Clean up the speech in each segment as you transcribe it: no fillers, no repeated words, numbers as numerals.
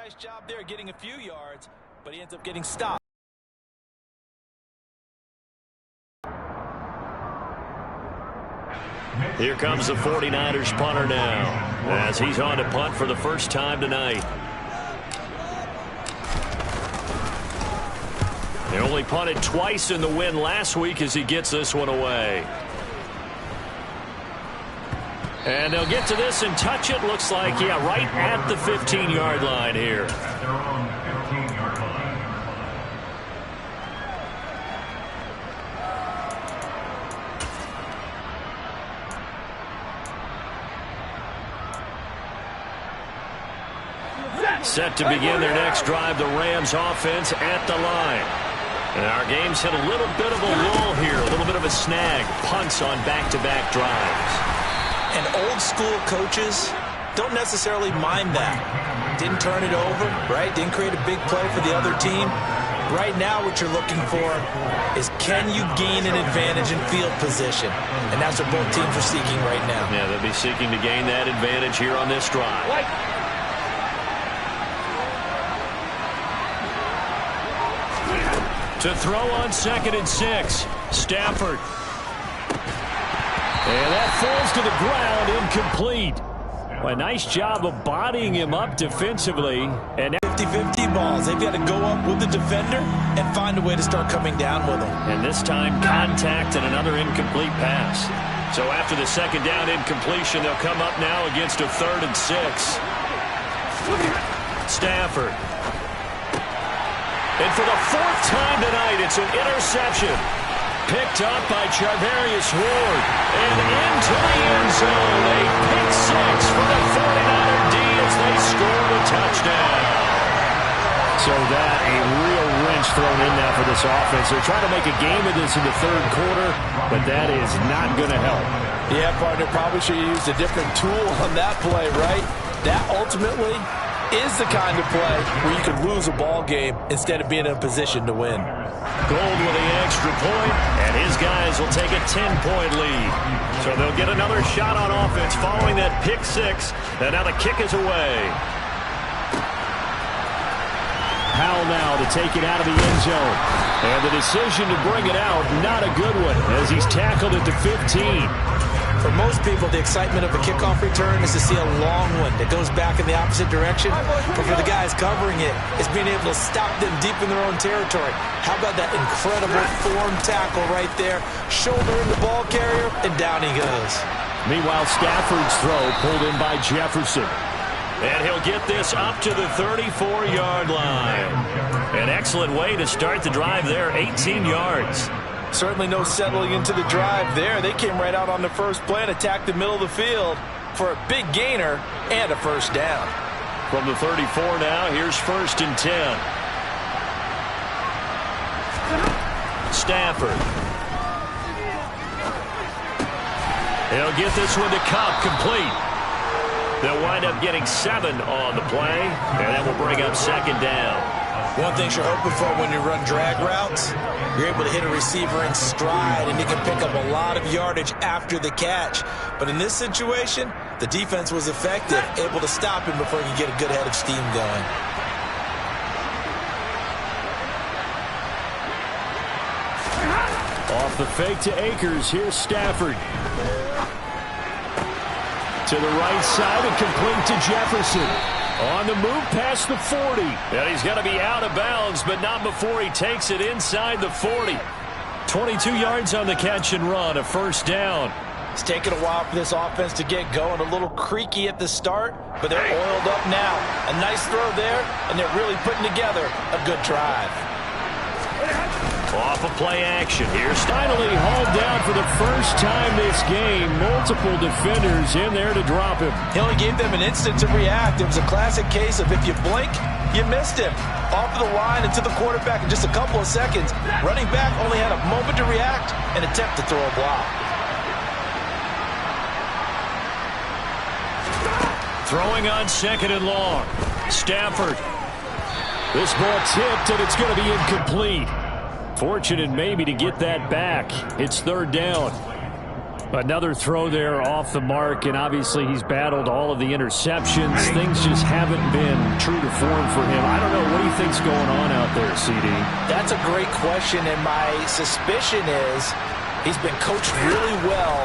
nice job there getting a few yards, but he ends up getting stopped. Here comes the 49ers punter now, as he's on to punt for the first time tonight. They only punted twice in the win last week as he gets this one away. And they'll get to this and touch it. Looks like, yeah, right at the 15-yard line here. Set to begin their next drive, the Rams offense at the line. And our game's hit a little bit of a lull here, a little bit of a snag. Punts on back-to-back drives. And old-school coaches don't necessarily mind that. Didn't turn it over, right? Didn't create a big play for the other team. Right now what you're looking for is, can you gain an advantage in field position? And that's what both teams are seeking right now. Yeah, they'll be seeking to gain that advantage here on this drive. To throw on 2nd and 6. Stafford. And that falls to the ground, incomplete. Well, a nice job of bodying him up defensively. And 50-50 balls. They've got to go up with the defender and find a way to start coming down with them. And this time, contact and another incomplete pass. So after the 2nd down incompletion, they'll come up now against a 3rd and 6. Stafford. And for the 4th time tonight, it's an interception. Picked up by Charvarius Ward. And into the end zone. A pick 6 for the 49er D as they score a touchdown. So that, a real wrench thrown in now for this offense. They're trying to make a game of this in the 3rd quarter, but that is not going to help. Yeah, partner, probably should have used a different tool on that play, right? That ultimately is the kind of play where you could lose a ball game instead of being in a position to win. Gold with the extra point, and his guys will take a 10-point lead. So they'll get another shot on offense following that pick 6, and now the kick is away. Powell now to take it out of the end zone. And the decision to bring it out, not a good one, as he's tackled at the 15. For most people, the excitement of a kickoff return is to see a long one that goes back in the opposite direction. But for the guys covering it, it's being able to stop them deep in their own territory. How about that incredible form tackle right there? Shoulder in the ball carrier, and down he goes. Meanwhile, Stafford's throw pulled in by Jefferson. And he'll get this up to the 34-yard line. An excellent way to start the drive there, 18 yards. Certainly no settling into the drive there. They came right out on the first play and attacked the middle of the field for a big gainer and a first down. From the 34 now, here's 1st and 10. Stafford. He'll get this one to Cup, complete. They'll wind up getting 7 on the play, and that will bring up 2nd down. One thing you're hoping for when you run drag routes, you're able to hit a receiver in stride, and you can pick up a lot of yardage after the catch. But in this situation, the defense was effective, able to stop him before he could get a good head of steam going. Off the fake to Akers, here's Stafford. To the right side and complete to Jefferson. On the move past the 40. And he's going to be out of bounds, but not before he takes it inside the 40. 22 yards on the catch and run, a first down. It's taken a while for this offense to get going. A little creaky at the start, but they're oiled up now. A nice throw there, and they're really putting together a good drive. Off of play action. Here's finally hauled down for the first time this game. Multiple defenders in there to drop him. He only gave them an instant to react. It was a classic case of if you blink, you missed him. Off of the line and to the quarterback in just a couple of seconds. Running back only had a moment to react and attempt to throw a block. Throwing on 2nd and long. Stafford. This ball tipped, and it's going to be incomplete. Fortunate maybe to get that back. It's 3rd down. Another throw there off the mark, and obviously he's battled all of the interceptions. Things just haven't been true to form for him. I don't know. What do you think's going on out there, CD? That's a great question, and my suspicion is he's been coached really well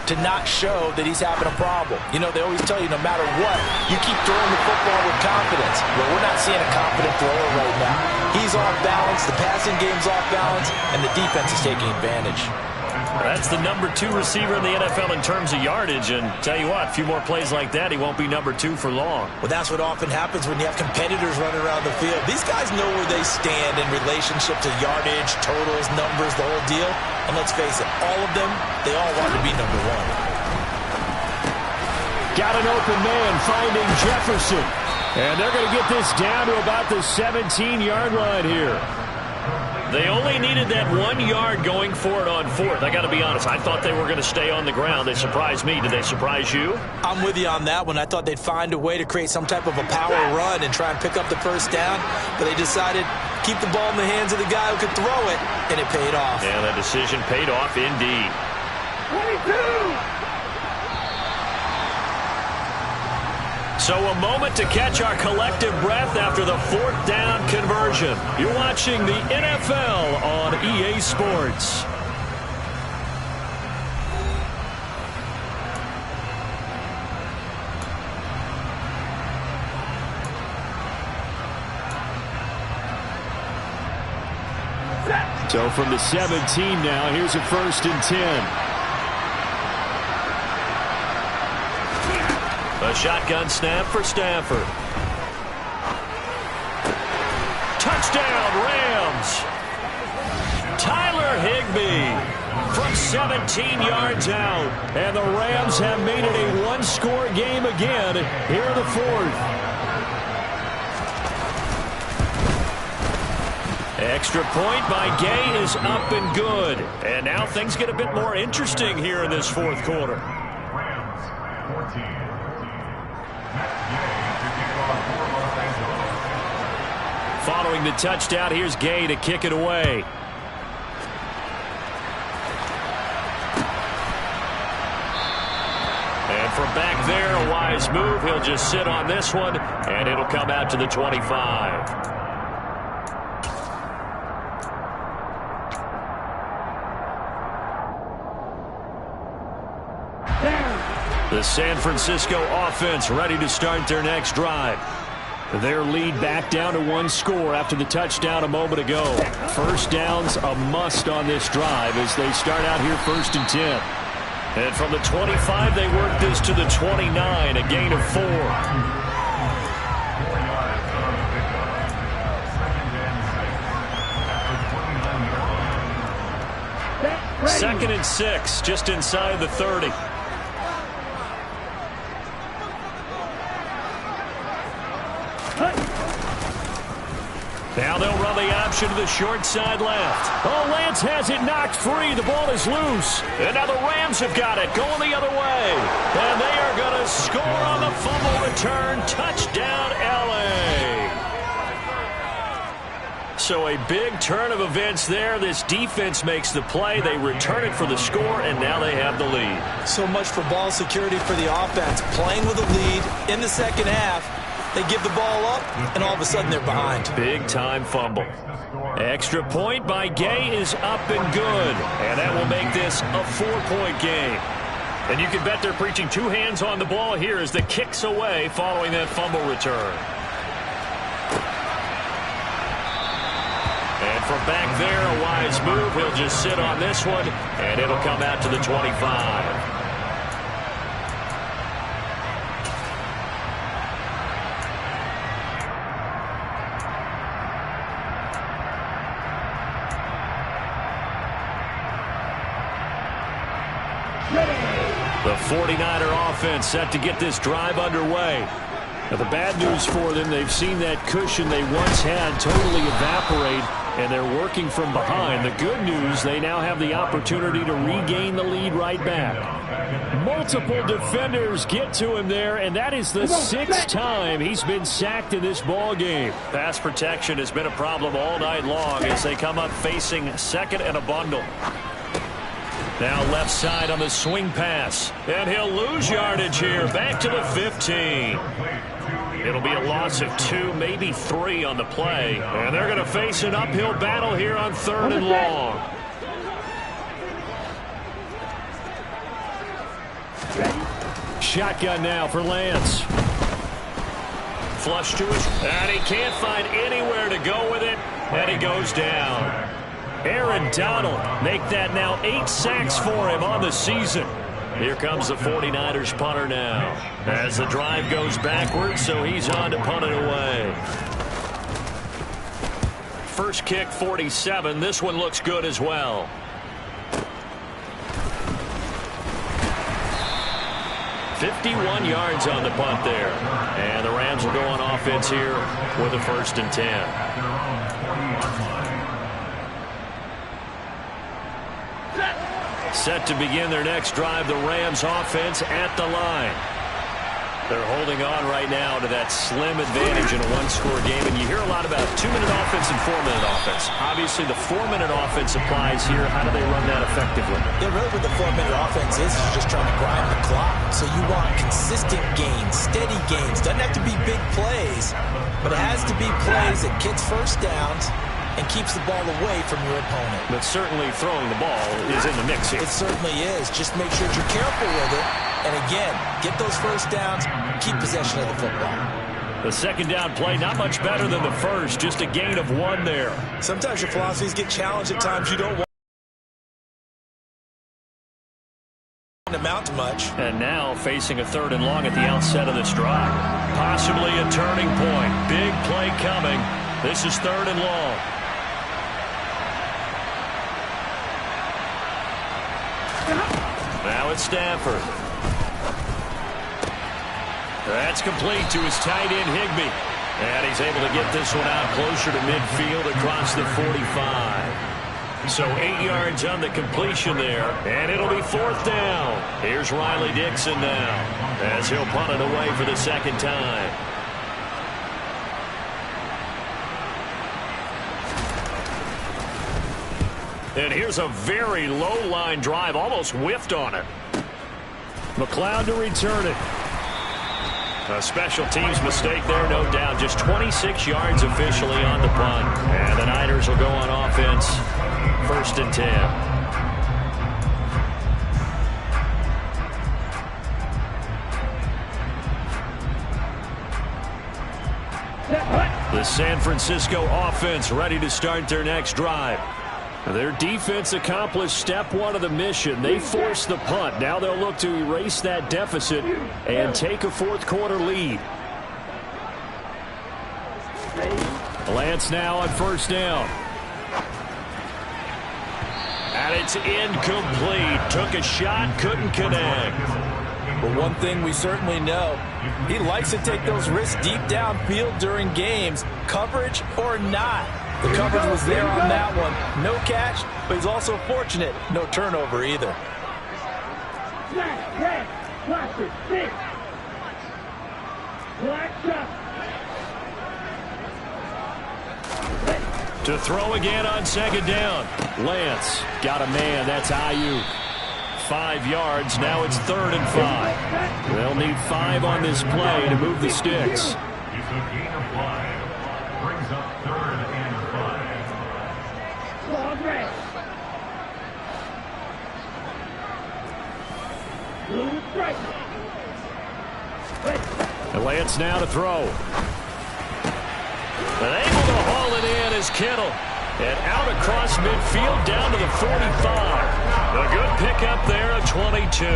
to not show that he's having a problem. You know, they always tell you no matter what, you keep throwing the football with confidence. Well, we're not seeing a confident thrower right now. He's off balance, the passing game's off balance, and the defense is taking advantage. That's the number 2 receiver in the NFL in terms of yardage, and tell you what, a few more plays like that, he won't be number 2 for long. Well, that's what often happens when you have competitors running around the field. These guys know where they stand in relationship to yardage, totals, numbers, the whole deal. And let's face it, all of them, they all want to be number 1. Got an open man finding Jefferson. And they're going to get this down to about the 17-yard line here. They only needed that 1 yard going for it on 4th. I got to be honest, I thought they were going to stay on the ground. They surprised me. Did they surprise you? I'm with you on that one. I thought they'd find a way to create some type of a power run and try and pick up the first down, but they decided keep the ball in the hands of the guy who could throw it, and it paid off. Yeah, that decision paid off indeed. 22! So a moment to catch our collective breath after the 4th down conversion. You're watching the NFL on EA Sports. So from the 17 now, here's a 1st and 10. A shotgun snap for Stafford. Touchdown, Rams. Tyler Higbee from 17 yards out. And the Rams have made it a one-score game again here in the 4th. Extra point by Gay is up and good. And now things get a bit more interesting here in this 4th quarter. Following the touchdown, here's Gay to kick it away. And from back there, a wise move. He'll just sit on this one, and it'll come out to the 25. The San Francisco offense ready to start their next drive. Their lead back down to 1 score after the touchdown a moment ago. First down's a must on this drive as they start out here 1st and 10. And from the 25, they work this to the 29, a gain of 4. 2nd and 6, just inside the 30. Now they'll run the option to the short side left. Oh, Lance has it knocked free. The ball is loose. And now the Rams have got it going the other way. And they are going to score on the fumble return. Touchdown, L.A. So a big turn of events there. This defense makes the play. They return it for the score, and now they have the lead. So much for ball security for the offense. Playing with a lead in the second half. They give the ball up, and all of a sudden they're behind. Big-time fumble. Extra point by Gay is up and good. And that will make this a 4-point game. And you can bet they're preaching 2 hands on the ball here as the kick's away following that fumble return. And from back there, a wise move. He'll just sit on this one, and it'll come out to the 25. The 49er offense set to get this drive underway. Now, the bad news for them, they've seen that cushion they once had totally evaporate, and they're working from behind. The good news, they now have the opportunity to regain the lead right back. Multiple defenders get to him there, and that is the 6th time he's been sacked in this ball game. Pass protection has been a problem all night long as they come up facing 2nd and a bundle. Now left side on the swing pass. And he'll lose yardage here. Back to the 15. It'll be a loss of 2, maybe 3 on the play. And they're going to face an uphill battle here on 3rd and long. Shotgun now for Lance. Flush to his, and he can't find anywhere to go with it, and he goes down. Aaron Donald make that now 8 sacks for him on the season. Here comes the 49ers punter now. As the drive goes backwards, so he's on to punt it away. First kick 47. This one looks good as well. $51 yards on the punt there. And the Rams will go on offense here with a 1st and 10. Set to begin their next drive, the Rams offense at the line. They're holding on right now to that slim advantage in a 1-score game, and you hear a lot about 2-minute offense and 4-minute offense. Obviously, the 4-minute offense applies here. How do they run that effectively? Yeah, really what the 4-minute offense is just trying to grind the clock. So you want consistent gains, steady gains. Doesn't have to be big plays, but it has to be plays that gets first downs and keeps the ball away from your opponent. But certainly throwing the ball is in the mix here. It certainly is. Just make sure you're careful with it. And again, get those first downs, keep possession of the football. The second down play, not much better than the first, just a gain of 1 there. Sometimes your philosophies get challenged at times you don't want to amount to much. And now facing a 3rd and long at the outset of this drive. Possibly a turning point. Big play coming. This is 3rd and long. Now it's Stafford. That's complete to his tight end, Higbee. And he's able to get this one out closer to midfield across the 45. So 8 yards on the completion there. And it'll be 4th down. Here's Riley Dixon now as he'll punt it away for the 2nd time. And here's a very low-line drive, almost whiffed on it. McLeod to return it. A special teams mistake there, no doubt. Just 26 yards officially on the punt. And the Niners will go on offense. 1st and 10. The San Francisco offense ready to start their next drive. Their defense accomplished step 1 of the mission. They forced the punt. Now they'll look to erase that deficit and take a 4th quarter lead. Lance now on 1st down. And it's incomplete. Took a shot, couldn't connect. But one thing we certainly know, he likes to take those risks deep downfield during games, coverage or not. The coverage was there on that one. No catch, but he's also fortunate. No turnover either. To throw again on 2nd down. Lance got a man. That's Ayuk. 5 yards. Now it's 3rd and 5. They'll need 5 on this play to move the sticks. Brings up 3rd and 5. And Lance now to throw. And able to haul it in is Kittle. And out across midfield down to the 45. A good pickup there at 22.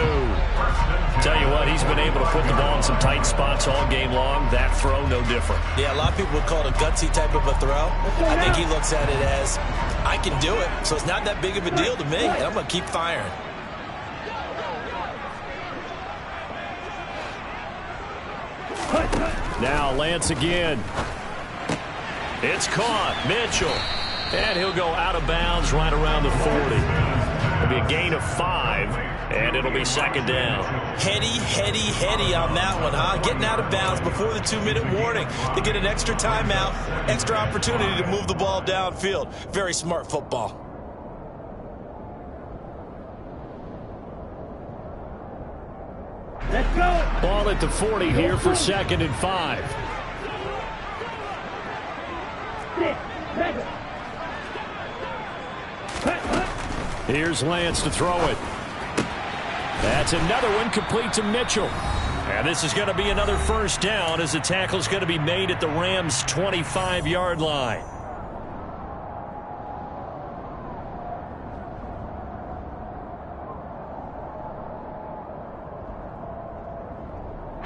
Tell you what, he's been able to put the ball in some tight spots all game long. That throw, no different. Yeah, a lot of people would call it a gutsy type of a throw. I think he looks at it as, I can do it, so it's not that big of a deal to me, and I'm going to keep firing. Now Lance again. It's caught. Mitchell. And he'll go out of bounds right around the 40. It'll be a gain of 5, and it'll be 2nd down. Heady on that one, huh? Getting out of bounds before the 2-minute warning. They get an extra timeout, extra opportunity to move the ball downfield. Very smart football. Ball at the 40 here for 2nd and 5. Here's Lance to throw it. That's another one, complete to Mitchell. And this is going to be another first down as the tackle is going to be made at the Rams' 25-yard line.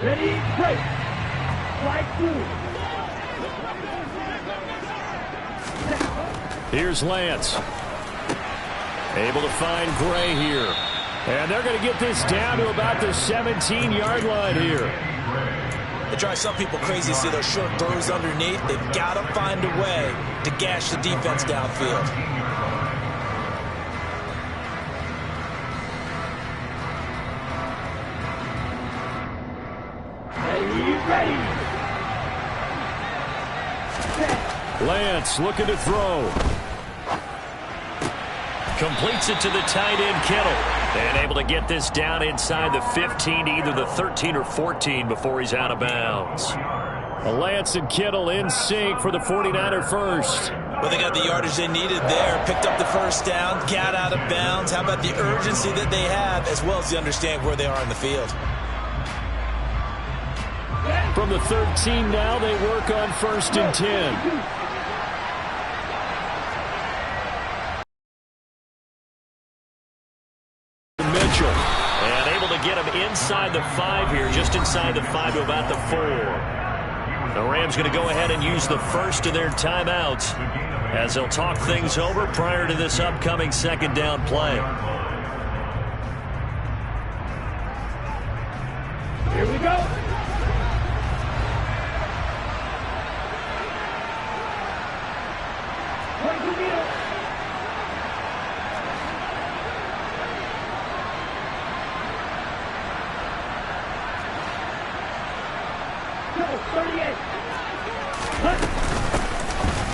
Ready, break. Flag two. Here's Lance. Able to find Gray here. And they're going to get this down to about the 17-yard line here. It drives some people crazy to see those short throws underneath. They've got to find a way to gash the defense downfield. Ready. Lance looking to throw. Completes it to the tight end, Kittle. And able to get this down inside the 15 to either the 13 or 14 before he's out of bounds. Lance and Kittle in sync for the 49er first. Well, they got the yardage they needed there. Picked up the first down, got out of bounds. How about the urgency that they have, as well as the understanding where they are in the field. From the 13 now, they work on 1st and 10. Mitchell. And able to get him inside the 5 here, just inside the 5 to about the 4. The Rams going to go ahead and use the first of their timeouts as they'll talk things over prior to this upcoming 2nd down play. Here we go.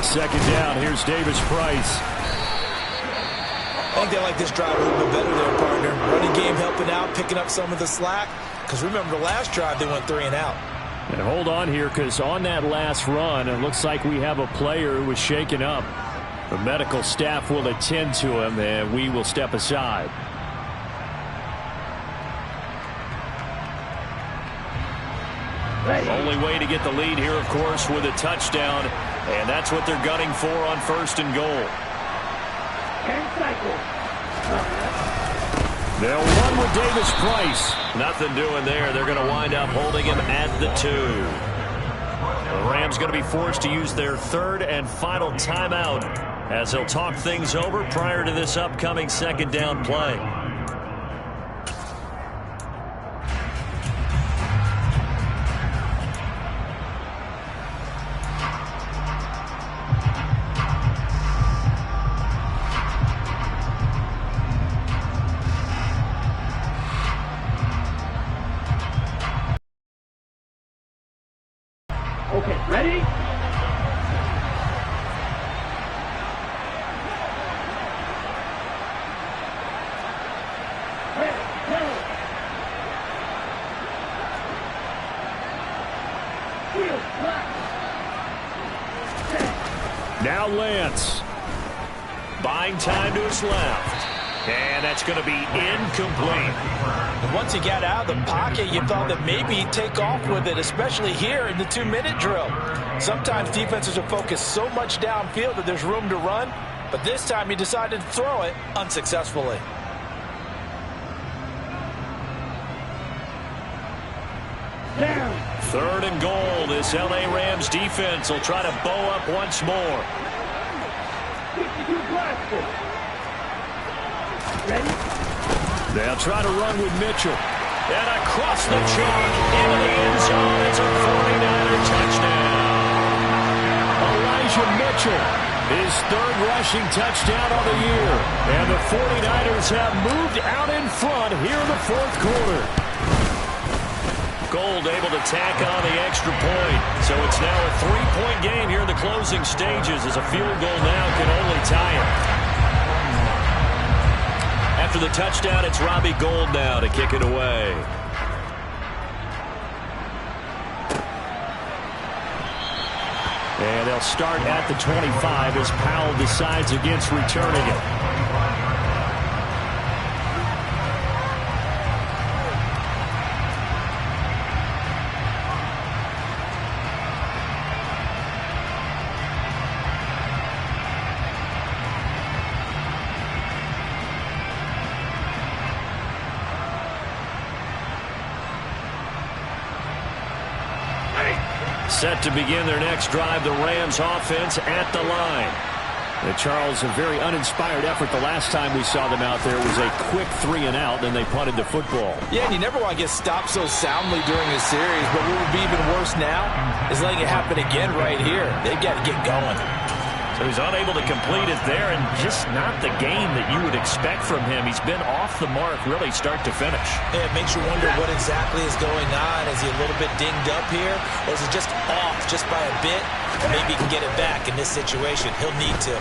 Second down, here's Davis-Price. I think they like this drive a little bit better there, partner. Running game helping out, picking up some of the slack. Because remember, the last drive, they went 3 and out. And hold on here, because on that last run, it looks like we have a player who was shaken up. The medical staff will attend to him, and we will step aside. Only way to get the lead here, of course, with a touchdown. And that's what they're gunning for on 1st and goal. They'll run with Davis-Price. Nothing doing there. They're going to wind up holding him at the 2. The Rams going to be forced to use their 3rd and final timeout as they'll talk things over prior to this upcoming 2nd down play. Okay, ready? Now Lance. Buying time to his left. And that's going to be incomplete. And once he got out of the pocket, you thought that maybe he'd take off with it, especially here in the 2-minute drill. Sometimes defenses are focused so much downfield that there's room to run, but this time he decided to throw it unsuccessfully. Down. 3rd and goal. This L.A. Rams defense will try to bow up once more. 52 blasted. Ready? They'll try to run with Mitchell. And across the chalk into the end zone. It's a 49er touchdown. Elijah Mitchell, his 3rd rushing touchdown of the year. And the 49ers have moved out in front here in the 4th quarter. Gold able to tack on the extra point. So it's now a 3-point game here in the closing stages as a field goal now can only tie it. After the touchdown, it's Robbie Gould now to kick it away. And they'll start at the 25 as Powell decides against returning it. Set to begin their next drive, the Rams offense at the line. And Charles, a very uninspired effort the last time we saw them out there. It was a quick 3-and-out, then they punted the football. Yeah, and you never want to get stopped so soundly during a series, but what would be even worse now is letting it happen again right here. They've got to get going. So he's unable to complete it there, and just not the game that you would expect from him. He's been off the mark really start to finish. Yeah, it makes you wonder what exactly is going on. Is he a little bit dinged up here, or is he just off just by a bit? Maybe he can get it back in this situation. He'll need to.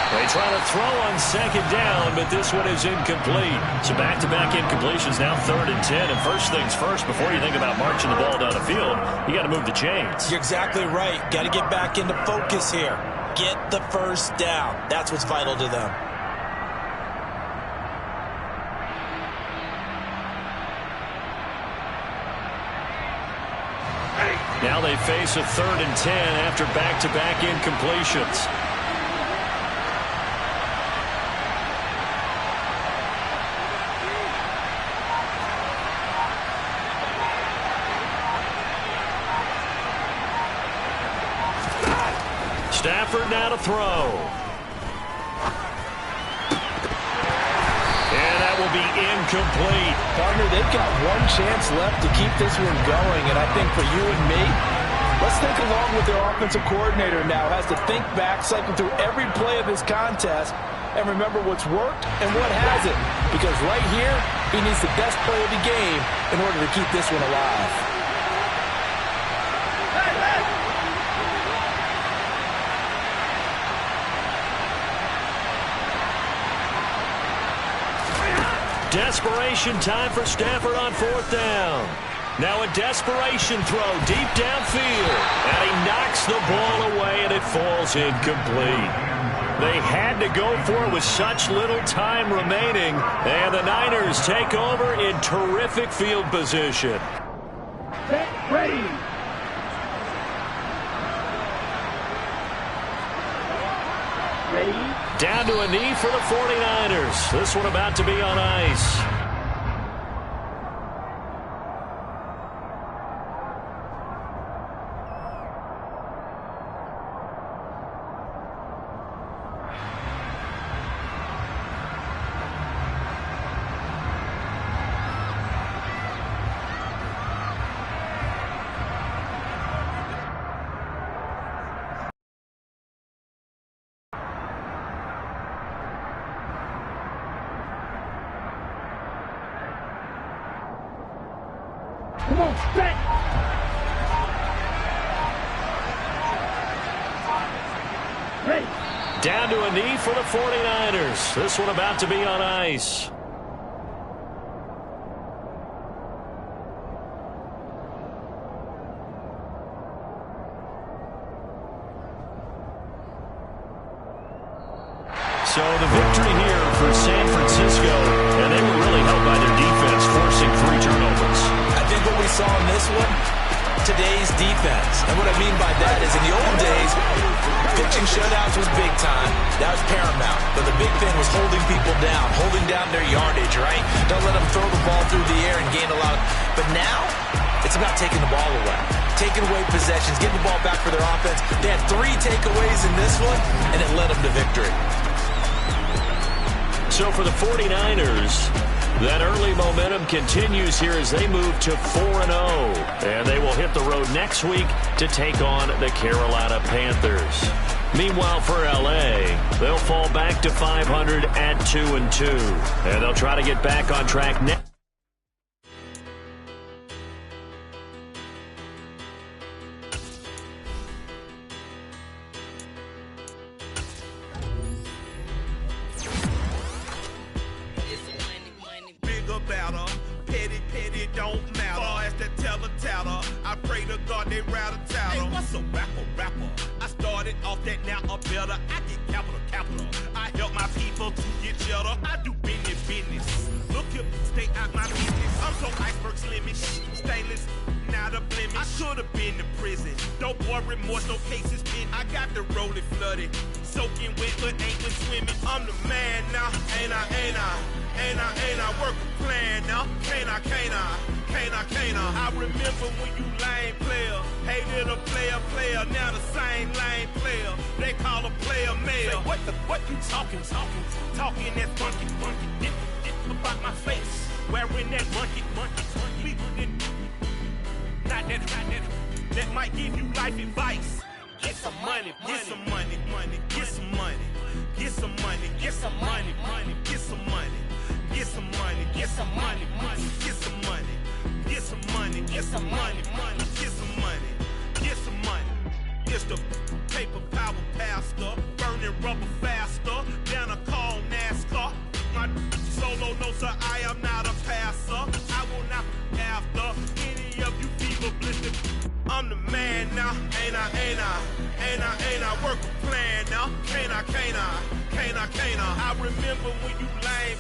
They try to throw on second down, but this one is incomplete. So back-to-back incompletions, now 3rd and 10. And first things first, before you think about marching the ball down the field, you got to move the chains. You're exactly right. Got to get back into focus here. Get the first down. That's what's vital to them. Now they face a 3rd and 10 after back-to-back incompletions. Stafford now to throw. And that will be incomplete. Partner, they've got one chance left to keep this one going, and I think for you and me, let's think along with their offensive coordinator now. Has to think back, cycle through every play of this contest, and remember what's worked and what hasn't. Because right here, he needs the best play of the game in order to keep this one alive. Desperation time for Stafford on 4th down. Now a desperation throw deep downfield. And he knocks the ball away, and it falls incomplete. They had to go for it with such little time remaining. And the Niners take over in terrific field position. Set, ready. Ready. Down to a knee for the 49ers. This one about to be on ice. Come on, set. Ready. Down to a knee for the 49ers. This one about to be on ice. So the victory here for San Francisco, and they were really helped by their defense, forcing 3 turnovers. I think what we saw in this one, today's defense. And what I mean by that is in the old days, pitching shutouts was big time. That was paramount. But the big thing was holding people down, holding down their yardage, right? Don't let them throw the ball through the air and gain a lot. But now, it's about taking the ball away. Taking away possessions, getting the ball back for their offense. They had 3 takeaways in this one, and it led them to victory. So for the 49ers, that early momentum continues here as they move to 4-0. And they will hit the road next week to take on the Carolina Panthers. Meanwhile, for L.A., they'll fall back to 500 at 2-2. And they'll try to get back on track next. Petty, don't matter. Far as the teller, I pray to God they What's a rapper? I started off that, now I'm better. I get capital. I help my people to get cheddar. I do business. Look here, stay out my business. I'm so iceberg slimmy, stainless, not a blemish. I should've been in prison. Don't boy remorse, no cases pinned. I got the rolling flooded, soaking wet, but ain't been swimming. I'm the man now, ain't I work a plan now, can't I? I remember when you lame player, hated a player, now the same lame player. They call a player mayor. Say, what you talking that funky, get about my face, wearing that monkey, not that might give you life advice. Get some money, get some money, get some money, get some money, get some money, get some money, get some money, get some money, get some money, get some money, get some money, get some money, get some money. It's the paper power pastor, burning rubber faster than a call NASCAR. My solo notes, sir, I am not a passer. I will not after any of you fever blistered. I'm the man now, ain't I work a plan now, can't I? I remember when you lame